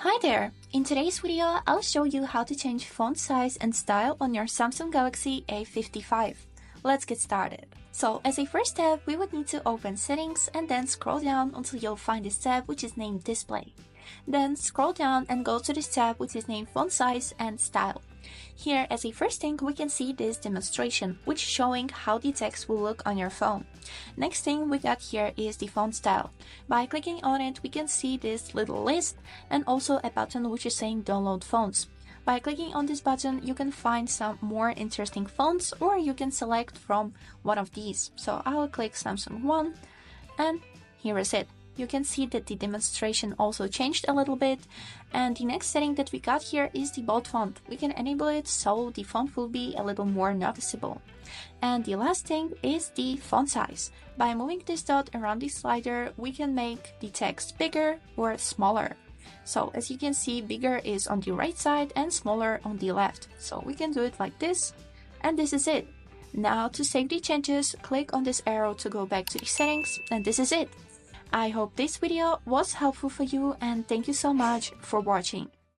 Hi there! In today's video, I'll show you how to change font size and style on your Samsung Galaxy A55. Let's get started. So, as a first step, we would need to open Settings and then scroll down until you'll find this tab which is named Display. Then scroll down and go to this tab which is named Font Size and Style. Here, as a first thing, we can see this demonstration, which is showing how the text will look on your phone. Next thing we got here is the font style. By clicking on it, we can see this little list and also a button which is saying download fonts. By clicking on this button, you can find some more interesting fonts, or you can select from one of these. So I will click Samsung one, and here is it. You can see that the demonstration also changed a little bit, and the next setting that we got here is the bold font. We can enable it so the font will be a little more noticeable. And the last thing is the font size. By moving this dot around the slider, we can make the text bigger or smaller. So as you can see, bigger is on the right side and smaller on the left. So we can do it like this, and this is it. Now to save the changes, click on this arrow to go back to the settings, and this is it. I hope this video was helpful for you, and thank you so much for watching.